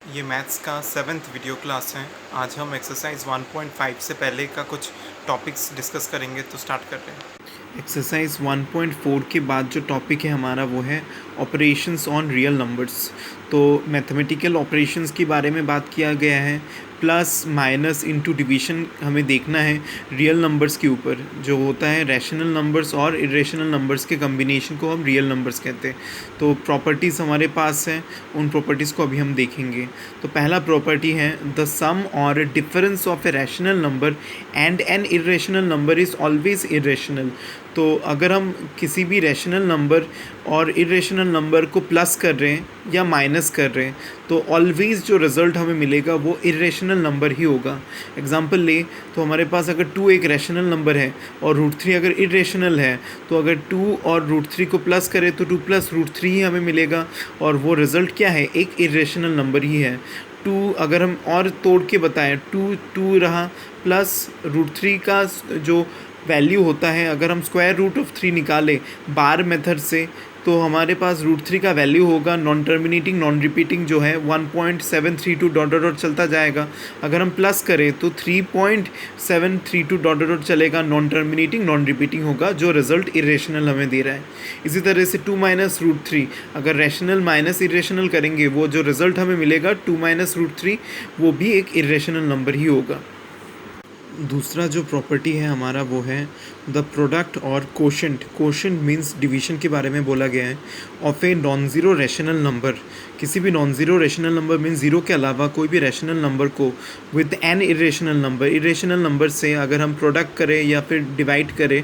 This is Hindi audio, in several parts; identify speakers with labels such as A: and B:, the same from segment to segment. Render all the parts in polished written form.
A: ये मैथ्स का 7th वीडियो क्लास है। आज हम एक्सरसाइज 1.5 से पहले का कुछ टॉपिक्स डिस्कस करेंगे, तो स्टार्ट कर रहे हैं। एक्सरसाइज 1.4 के बाद जो टॉपिक है हमारा वो है ऑपरेशंस ऑन रियल नंबर्स। तो मैथमेटिकल ऑपरेशंस के बारे में बात किया गया है। प्लस माइनस इनटू डिवीज़न हमें देखना है रियल नंबर्स के ऊपर, जो होता है रैशनल नंबर्स और इरेशनल नंबर्स के कम्बिनेशन को हम रियल नंबर्स कहते हैं। तो प्रॉपर्टीज़ हमारे पास हैं, उन प्रॉपर्टीज़ को अभी हम देखेंगे। तो पहला प्रॉपर्टी है द सम और difference of a rational number and an irrational number is always irrational. तो अगर हम किसी भी रैशनल नंबर और इरेशनल नंबर को प्लस कर रहे हैं या माइनस कर रहे हैं तो ऑलवेज़ जो रिज़ल्ट हमें मिलेगा वो इरेशनल नंबर ही होगा। एग्जांपल ले तो हमारे पास अगर 2 एक रैशनल नंबर है और √3 अगर इरेशनल है, तो अगर 2 और √3 को प्लस करें तो 2 + √3 ही हमें मिलेगा, और वो रिज़ल्ट क्या है, एक इरेशनल नंबर ही है। 2 अगर हम और तोड़ के बताएं, 2 रहा प्लस √3 का जो वैल्यू होता है, अगर हम स्क्वायर रूट ऑफ 3 निकालें बार मेथड से तो हमारे पास √3 का वैल्यू होगा नॉन टर्मिनेटिंग नॉन रिपीटिंग जो है 1.732 डॉट डॉट चलता जाएगा। अगर हम प्लस करें तो 3.732 डॉट डॉट चलेगा, नॉन टर्मिनेटिंग नॉन रिपीटिंग होगा, जो रिजल्ट इरेशनल हमें दे रहा है। इसी तरह से 2 - √3 अगर रैशनल माइनस इरेशनल करेंगे, वो जो रिजल्ट हमें मिलेगा 2 - √3 वो भी एक इरेशनल नंबर ही होगा। दूसरा जो प्रॉपर्टी है हमारा वो है द प्रोडक्ट और कोशेंट। कोशेंट मीन्स डिवीज़न के बारे में बोला गया है of a non zero rational number. किसी भी non zero rational number means zero के अलावा कोई भी रैशनल नंबर को with an irrational number, irrational number से अगर हम प्रोडक्ट करें या फिर डिवाइड करें,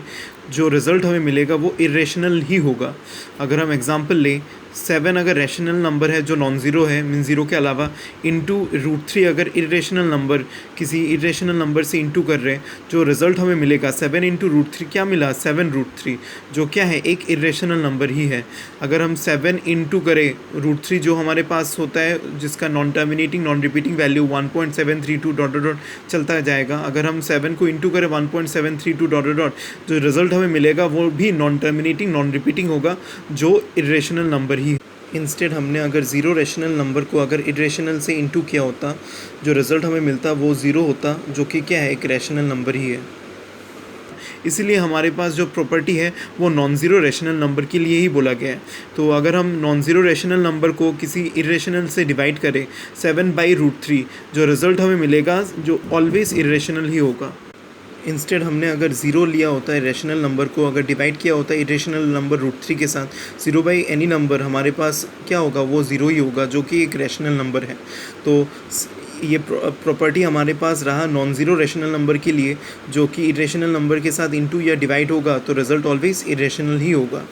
A: जो रिज़ल्ट हमें मिलेगा वो इरेशनल ही होगा। अगर हम एग्जांपल लें, 7 अगर रैशनल नंबर है जो नॉन ज़ीरो है मीन ज़ीरो के अलावा, इंटू √3 अगर इरेशनल नंबर किसी इरेशनल नंबर से इंटू कर रहे हैं, जो रिज़ल्ट हमें मिलेगा 7 × √3 क्या मिला, 7√3, जो क्या है एक इरेशनल नंबर ही है। अगर हम 7 इंटू करें √3 जो हमारे पास होता है जिसका non terminating non repeating value 1.732 dot dot चलता जाएगा। अगर हम 7 को इंटू करें 1.732 डॉट डॉट, जो रिज़ल्ट हमें मिलेगा वो भी नॉन टर्मिनेटिंग नॉन रिपीटिंग होगा, जो इरेशनल नंबर ही। इंस्टेड हमने अगर ज़ीरो रैशनल नंबर को अगर इरेशनल से इंटू किया होता, जो रिज़ल्ट हमें मिलता वो ज़ीरो होता, जो कि क्या है एक रैशनल नंबर ही है। इसीलिए हमारे पास जो प्रॉपर्टी है वो नॉन ज़ीरो रैशनल नंबर के लिए ही बोला गया है। तो अगर हम नॉन ज़ीरो रैशनल नंबर को किसी इरेशनल से डिवाइड करें 7/√3, जो रिज़ल्ट हमें मिलेगा जो ऑलवेज़ इरेशनल ही होगा। इंस्टेड हमने अगर ज़ीरो लिया होता है रैशनल नंबर को, अगर डिवाइड किया होता है इरेशनल नंबर √3 के साथ, 0/एनी नंबर हमारे पास क्या होगा, वो ज़ीरो ही होगा, जो कि एक रैशनल नंबर है। तो ये प्रॉपर्टी हमारे पास रहा नॉन ज़ीरो रैशनल नंबर के लिए, जो कि इरेशनल नंबर के साथ इंटू या डिवाइड होगा तो रिज़ल्ट ऑलवेज इरेशनल ही होगा।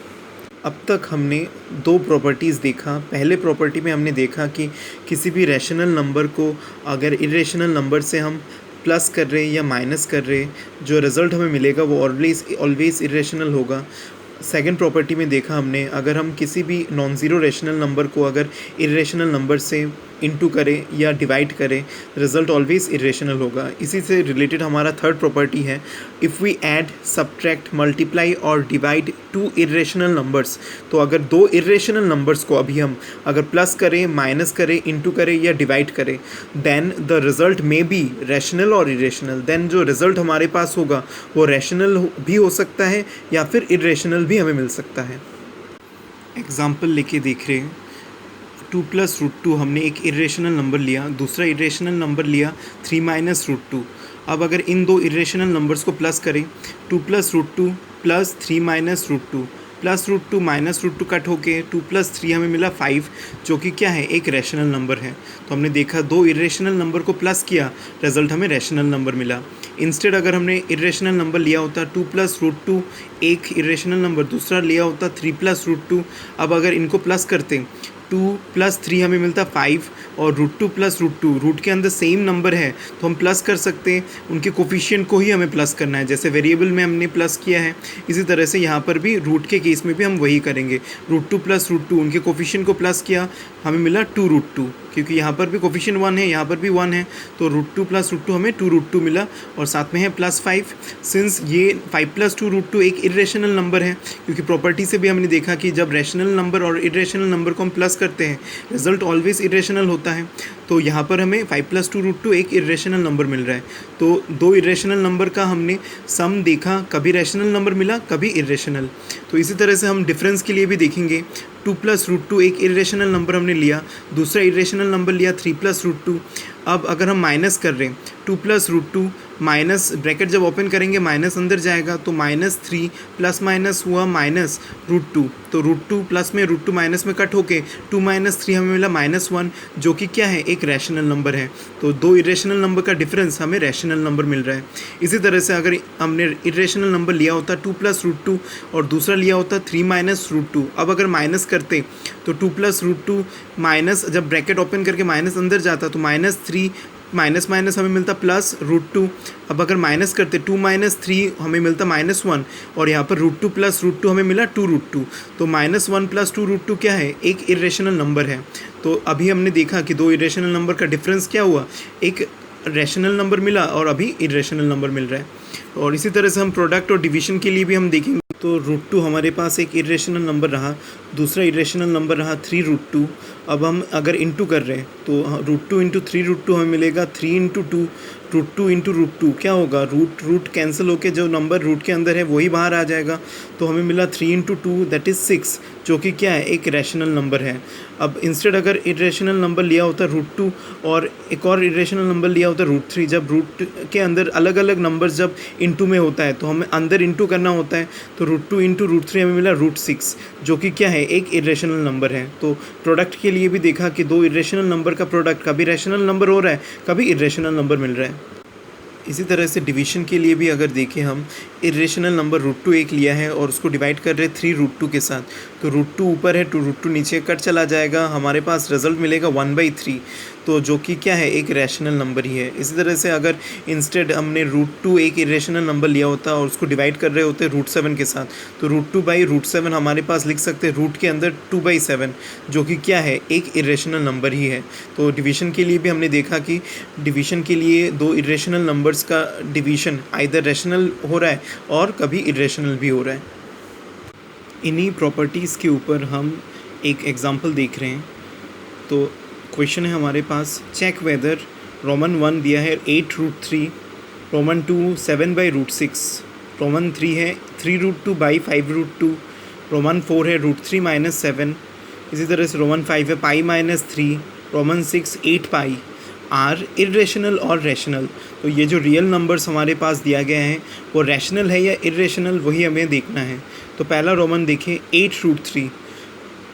A: अब तक हमने दो प्रॉपर्टीज़ देखा। पहले प्रॉपर्टी में हमने देखा कि किसी भी रैशनल नंबर को अगर इरेशनल नंबर से हम प्लस कर रहे हैं या माइनस कर रहे हैं, जो रिज़ल्ट हमें मिलेगा वो ऑलवेज़ इरेशनल होगा। सेकंड प्रॉपर्टी में देखा हमने, अगर हम किसी भी नॉन ज़ीरो रैशनल नंबर को अगर इरेशनल नंबर से इंटू करें या डिवाइड करें, रिज़ल्ट ऑलवेज़ इरेशनल होगा। इसी से रिलेटेड हमारा थर्ड प्रॉपर्टी है if we add, subtract, multiply और डिवाइड 2 इरेशनल नंबर्स। तो अगर दो इरेशनल नंबर्स को अभी हम अगर प्लस करें, माइनस करें, इंटू करें या डिवाइड करें, देन द रिज़ल्ट में बी रैशनल और इरेशनल। देन जो रिज़ल्ट हमारे पास होगा वो रैशनल भी हो सकता है या फिर इरेशनल भी हमें मिल सकता है। एग्जाम्पल लेके देख रहे हैं, 2 + √2 हमने एक इरेशनल नंबर लिया, दूसरा इरेशनल नंबर लिया 3 - √2। अब अगर इन दो इरेशनल नंबर्स को प्लस करें, 2 + √2 + 3 - √2 प्लस √2 माइनस √2 कट होके 2 + 3 हमें मिला 5, जो कि क्या है एक रैशनल नंबर है। तो हमने देखा दो इरेशनल नंबर को प्लस किया, रिजल्ट हमें रैशनल नंबर मिला। इंस्टेड अगर हमने इरेशनल नंबर लिया होता 2 + √2, एक इरेशनल नंबर, दूसरा लिया होता 3 + √2। अब अगर इनको प्लस करते 2 + 3 हमें मिलता 5, और √2 + √2 रूट के अंदर सेम नंबर है तो हम प्लस कर सकते हैं, उनके कोफिशिएंट को ही हमें प्लस करना है। जैसे वेरिएबल में हमने प्लस किया है, इसी तरह से यहाँ पर भी रूट के केस में भी हम वही करेंगे। √2 + √2 उनके कोफिशिएंट को प्लस किया, हमें मिला 2√2, क्योंकि यहाँ पर भी कोफिशिएंट 1 है, यहाँ पर भी 1 है, तो √2 + √2 हमें 2√2 मिला, और साथ में है +5। सिंस ये 5 + 2√2 एक इरेशनल नंबर है, क्योंकि प्रॉपर्टी से भी हमने देखा कि जब रैशनल नंबर और इरेशनल नंबर को हम प्लस करते हैं रिजल्ट ऑलवेज इरेशनल होता है। तो यहाँ पर हमें 5 + 2√2 एक इरेशनल नंबर मिल रहा है। तो दो इरेशनल नंबर का हमने सम देखा, कभी रैशनल नंबर मिला कभी इरेशनल। तो इसी तरह से हम डिफरेंस के लिए भी देखेंगे। 2 + √2 एक इरेशनल नंबर हमने लिया, दूसरा इरेशनल नंबर लिया 3 + √2। अब अगर हम माइनस कर रहे हैं 2 + √2 माइनस ब्रैकेट जब ओपन करेंगे माइनस अंदर जाएगा तो -3 प्लस माइनस हुआ -√2। तो √2 प्लस में √2 माइनस में कट होके 2 - 3 हमें मिला -1, जो कि क्या है एक रैशनल नंबर है। तो दो इरेशनल नंबर का डिफरेंस हमें रैशनल नंबर मिल रहा है। इसी तरह से अगर हमने इरेशनल नंबर लिया होता 2 + √2 और दूसरा लिया होता 3 - √2, अब अगर माइनस करते तो 2 + √2 माइनस जब ब्रैकेट ओपन करके माइनस अंदर जाता तो -3 माइनस माइनस हमें मिलता +√2। अब अगर माइनस करते 2 - 3 हमें मिलता -1 और यहाँ पर √2 + √2 हमें मिला 2√2। तो -1 + 2√2 क्या है एक इरेशनल नंबर है। तो अभी हमने देखा कि दो इरेशनल नंबर का डिफरेंस क्या हुआ, एक रैशनल नंबर मिला और अभी इरेशनल नंबर मिल रहा है। और इसी तरह से हम प्रोडक्ट और डिवीजन के लिए भी हम देखेंगे। तो √2 हमारे पास एक इरेशनल नंबर रहा, दूसरा इरेशनल नंबर रहा 3√2। अब हम अगर इंटू कर रहे हैं तो √2 × 3√2 हमें मिलेगा 3 × 2 √2 × √2 क्या होगा, रूट कैंसिल होके जो नंबर रूट के अंदर है वही बाहर आ जाएगा। तो हमें मिला 3 × 2 दैट इज़ 6, जो कि क्या है एक रैशनल नंबर है। अब इंस्टेड अगर इरेशनल नंबर लिया होता √2 और एक और इरेशनल नंबर लिया होता √3, जब रूट के अंदर अलग अलग नंबर्स जब इंटू में होता है तो हमें अंदर इंटू करना होता है। तो √2 × √3 हमें मिला √6, जो कि क्या है एक इरेशनल नंबर है। तो प्रोडक्ट के लिए भी देखा कि दो इरेशनल नंबर का प्रोडक्ट कभी रैशनल नंबर हो रहा है कभी इरेशनल नंबर मिल रहा है। इसी तरह से डिवीजन के लिए भी अगर देखें हम इरेशनल नंबर √2 एक लिया है और उसको डिवाइड कर रहे हैं 3√2 के साथ। तो √2 ऊपर है, 2√2 नीचे कट चला जाएगा, हमारे पास रिजल्ट मिलेगा 1/3, तो जो कि क्या है एक रैशनल नंबर ही है। इसी तरह से अगर इंस्टेड हमने √2 एक इरेशनल नंबर लिया होता और उसको डिवाइड कर रहे होते √7 के साथ, तो √2/√7 हमारे पास लिख सकते हैं रूट के अंदर 2/7, जो कि क्या है एक इरेशनल नंबर ही है। तो डिवीजन के लिए भी हमने देखा कि डिवीजन के लिए दो इरेशनल नंबर्स का डिवीजन आइदर रैशनल हो रहा है और कभी इरेशनल भी हो रहा है। इन्हीं प्रॉपर्टीज़ के ऊपर हम एक एग्जांपल देख रहे हैं। तो क्वेश्चन है हमारे पास, चेक वेदर रोमन 1 दिया है 8√3, रोमन 2 7/√6, रोमन 3 है 3√2/5√2, रोमन 4 है √3 - 7, इसी तरह से रोमन 5 है π - 3, रोमन 6 8π आर इरेशनल और रैशनल। तो ये जो रियल नंबर्स हमारे पास दिया गया है वो रैशनल है या इरेशनल, वही हमें देखना है। तो पहला रोमन देखें 8√3,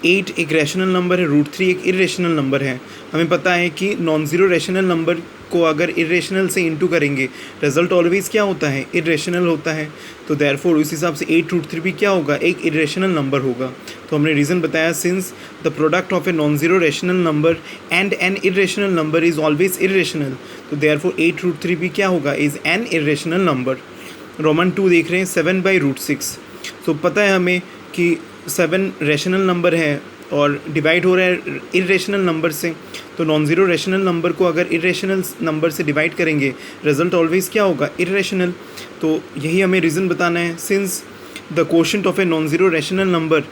A: 8 एक रैशनल नंबर है, √3 एक इरेशनल नंबर है। हमें पता है कि नॉन ज़ीरो रैशनल नंबर को अगर इरेशनल से इंटू करेंगे रिजल्ट ऑलवेज़ क्या होता है इरेशनल होता है। तो देयरफॉर उस हिसाब से 8√3 भी क्या होगा एक इरेशनल नंबर होगा। तो हमने रीज़न बताया, since the product of a non zero rational number and an irrational number is always irrational, तो देयरफॉर 8√3 भी क्या होगा is an irrational number. Roman 2 देख रहे हैं 7/√6। तो पता है हमें कि 7 रैशनल नंबर है और डिवाइड हो रहा है इरेशनल नंबर से। तो नॉन ज़ीरो रैशनल नंबर को अगर इरेशनल नंबर से डिवाइड करेंगे रिजल्ट ऑलवेज़ क्या होगा इरेशनल। तो यही हमें रीज़न बताना है, since the quotient of a non zero rational number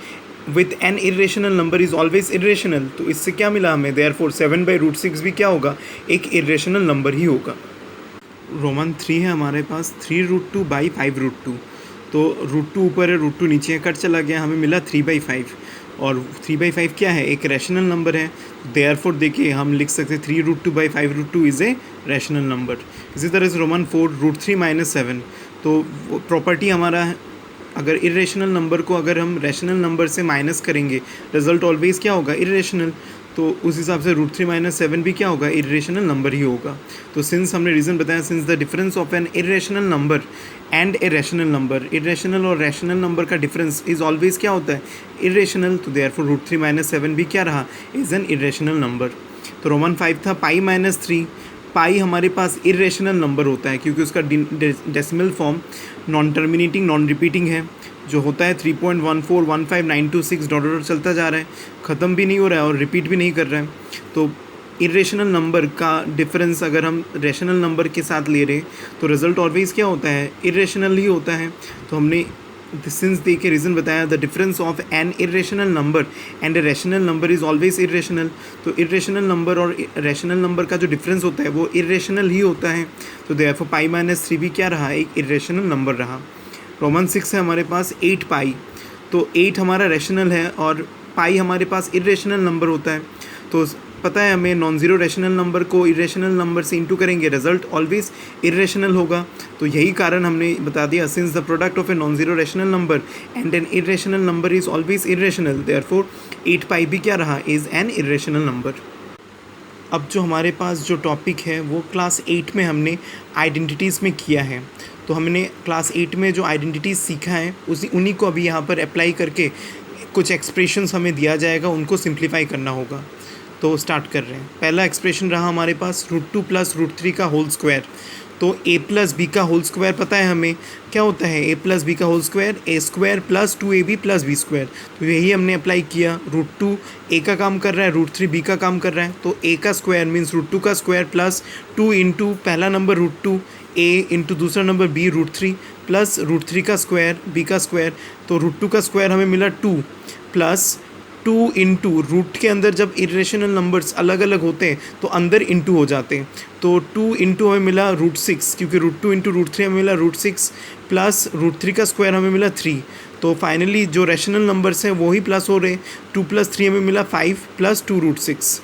A: with an irrational number is always irrational. तो इससे क्या मिला हमें, देयरफॉर 7/√6 भी क्या होगा एक इरेशनल नंबर ही होगा। रोमन 3 है हमारे पास 3√2/5√2। तो √2 ऊपर है √2 नीचे है, कट चला गया, हमें मिला 3/5 और 3/5 क्या है एक रैशनल नंबर है। देयरफॉर देखिए हम लिख सकते हैं 3√2/5√2 इज़ ए रैशनल नंबर। इसी तरह से रोमन 4 √3 - 7। तो प्रॉपर्टी हमारा है, अगर इरेशनल नंबर को अगर हम रैशनल नंबर से माइनस करेंगे रिजल्ट ऑलवेज़ क्या होगा इरेशनल। तो उस हिसाब से √3 - 7 भी क्या होगा इरेशनल नंबर ही होगा। तो सिंस हमने रीज़न बताया, since the difference of an irrational number and a rational number, irrational और रैशनल नंबर का डिफरेंस इज़ ऑलवेज़ क्या होता है इरेशनल। तो देयरफॉर √3 - 7 भी क्या रहा इज़ एन इरेशनल नंबर। तो रोमन 5 था π - 3। पाई हमारे पास इरेशनल नंबर होता है क्योंकि उसका decimal form non terminating non repeating है, जो होता है 3.1415926 डॉट डॉट चलता जा रहा है, ख़त्म भी नहीं हो रहा है और रिपीट भी नहीं कर रहा है। तो इरेशनल नंबर का डिफरेंस अगर हम रैशनल नंबर के साथ ले रहे हैं तो रिज़ल्ट ऑलवेज़ क्या होता है इरेशनल ही होता है। तो हमने सिंस दे के रीज़न बताया, the difference of an irrational number and a rational number is always irrational. तो इरेशनल नंबर और रैशनल नंबर का जो डिफरेंस होता है वो इरेशनल ही होता है। तो देयरफॉर पाई माइनस 3 भी क्या रहा, एक इरेशनल नंबर रहा। रोमन 6 है हमारे पास 8 पाई, तो 8 हमारा रैशनल है और पाई हमारे पास इरेशनल नंबर होता है। तो पता है हमें नॉन ज़ीरो रैशनल नंबर को इरेशनल नंबर से इंटू करेंगे, रिजल्ट ऑलवेज इरेशनल होगा। तो यही कारण हमने बता दिया, since the product of a non zero rational number and an irrational number is always irrational, therefore 8 पाई भी क्या रहा, इज़ एन इरेशनल नंबर। अब जो हमारे पास जो टॉपिक है वो क्लास 8 में हमने आइडेंटिटीज़ में किया है। तो हमने क्लास 8 में जो आइडेंटिटीज़ सीखा है उन्हीं को अभी यहाँ पर अप्लाई करके कुछ एक्सप्रेशंस हमें दिया जाएगा, उनको सिंप्लीफाई करना होगा। तो स्टार्ट कर रहे हैं। पहला एक्सप्रेशन रहा हमारे पास √2 + √3 का होल स्क्वायर। तो a + b का होल स्क्वायर पता है हमें क्या होता है, a + b का whole square a² + 2ab + b²। तो यही हमने अप्लाई किया। √2 a का काम कर रहा है, √3 b का काम कर रहा है। तो a का स्क्वायर मीन्स √2 का स्क्वायर प्लस 2 इंटू पहला नंबर √2 a इंटू दूसरा नंबर b √3 प्लस √3 का स्क्वायर b का स्क्वायर। तो √2 का स्क्वायर हमें मिला 2 प्लस 2 इंटू रूट के अंदर जब इरेशनल नंबर्स अलग अलग होते हैं तो अंदर इंटू हो जाते हैं। तो 2 इंटू हमें मिला √6, क्योंकि √2 इंटू √3 हमें मिला √6 प्लस √3 का स्क्वायर हमें मिला 3। तो फाइनली जो रैशनल नंबर्स हैं वही प्लस हो रहे हैं। 2 + 3 हमें मिला 5 प्लस 2 √6।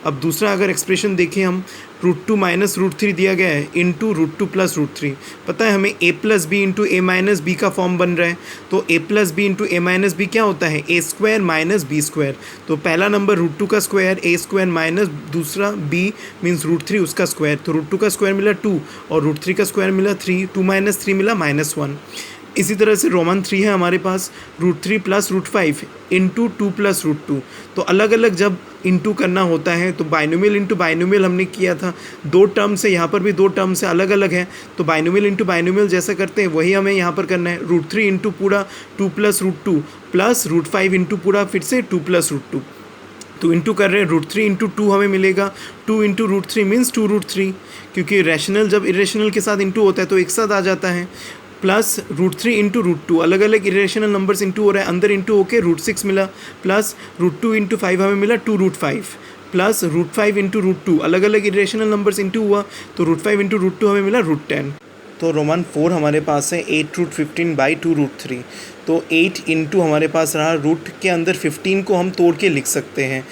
A: अब दूसरा अगर एक्सप्रेशन देखें हम, √2 - √3 दिया गया है इंटू √2 + √3। पता है हमें a + b into a - b का फॉर्म बन रहा है। तो a + b into a - b क्या होता है, a² - b²। तो पहला नंबर √2 का स्क्वायर a² माइनस दूसरा b मीन्स √3 उसका स्क्वायर। तो √2 का स्क्वायर मिला 2 और √3 का स्क्वायर मिला 3, 2 - 3 मिला -1। इसी तरह से रोमन 3 है हमारे पास √3 + √5 इंटू 2 + √2। तो अलग अलग जब इंटू करना होता है तो बाइनोमियल इंटू बाइनोमियल हमने किया था, 2 टर्म्स है, यहाँ पर भी 2 टर्म्स है, अलग अलग है। तो बाइनोमियल इंटू बाइनोमियल जैसा करते हैं वही हमें यहाँ पर करना है। √3 इंटू पूरा 2 + √2 प्लस √5 इंटू पूरा फिर से 2 + √2। तो इंटू कर रहे हैं, √3 इंटू 2 हमें मिलेगा, 2 इंटू √3 मीन्स 2 √3, क्योंकि रैशनल जब इरेशनल के साथ इंटू होता है तो एक साथ आ जाता है। प्लस √3 इंटू √2, अलग अलग इरेशनल नंबर्स इंटू हो रहा है, अंदर इंटू होके √6 मिला, प्लस √2 इंटू 5 हमें मिला 2 √5 प्लस √5 इंटू √2, अलग अलग इरेशनल नंबर्स इंटू हुआ तो √5 इंटू √2 हमें मिला √10। तो रोमन 4 हमारे पास है 8√15/2 √3। तो 8 इंटू हमारे पास रहा, रूट के अंदर 15 को हम तोड़ के लिख सकते हैं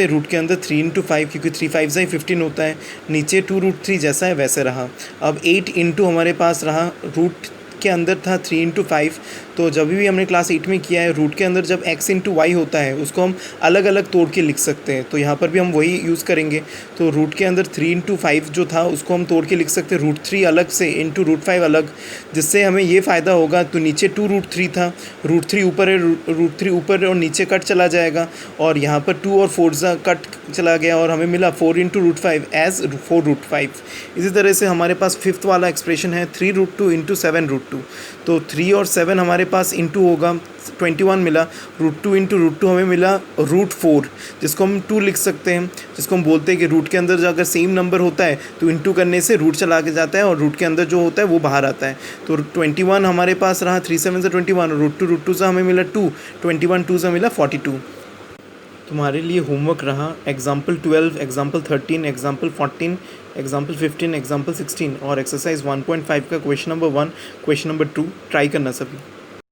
A: रूट के अंदर 3 इंटू 5, क्योंकि 3 5 से 15 होता है। नीचे 2 √3 जैसा है वैसे रहा। अब 8 इंटू हमारे पास रहा, रूट के अंदर था 3 इंटू 5। तो जब भी हमने क्लास 8 में किया है, रूट के अंदर जब x इंटू वाई होता है उसको हम अलग अलग तोड़ के लिख सकते हैं। तो यहाँ पर भी हम वही यूज़ करेंगे। तो रूट के अंदर 3 इंटू 5 जो था उसको हम तोड़ के लिख सकते हैं √3 अलग से इंटू √5 अलग, जिससे हमें ये फ़ायदा होगा। तो नीचे 2 √3 था, √3 ऊपर है, √3 ऊपर और नीचे कट चला जाएगा, और यहाँ पर 2 और 4 कट चला गया और हमें मिला 4 इंटू √5 एज 4 √5। इसी तरह से हमारे पास 5th वाला एक्सप्रेशन है 3 √2 इंटू 7 √2। तो 3 और 7 हमारे पास इंटू होगा, 21 मिला, √2 इंटू √2 हमें मिला √4, जिसको हम 2 लिख सकते हैं, जिसको हम बोलते हैं कि रूट के अंदर जो अगर सेम नंबर होता है तो इंटू करने से रूट चला के जाता है और रूट के अंदर जो होता है वो बाहर आता है। तो 21 हमारे पास रहा, 3 7 से 21, √2 से हमें मिला 2, 21 2 से मिला 42। तुम्हारे लिए होमवर्क रहा example 12, example 13, example 14, example 15, example 16 और एक्सरसाइज 1.5 का question number 1, question number 2 try करना सभी।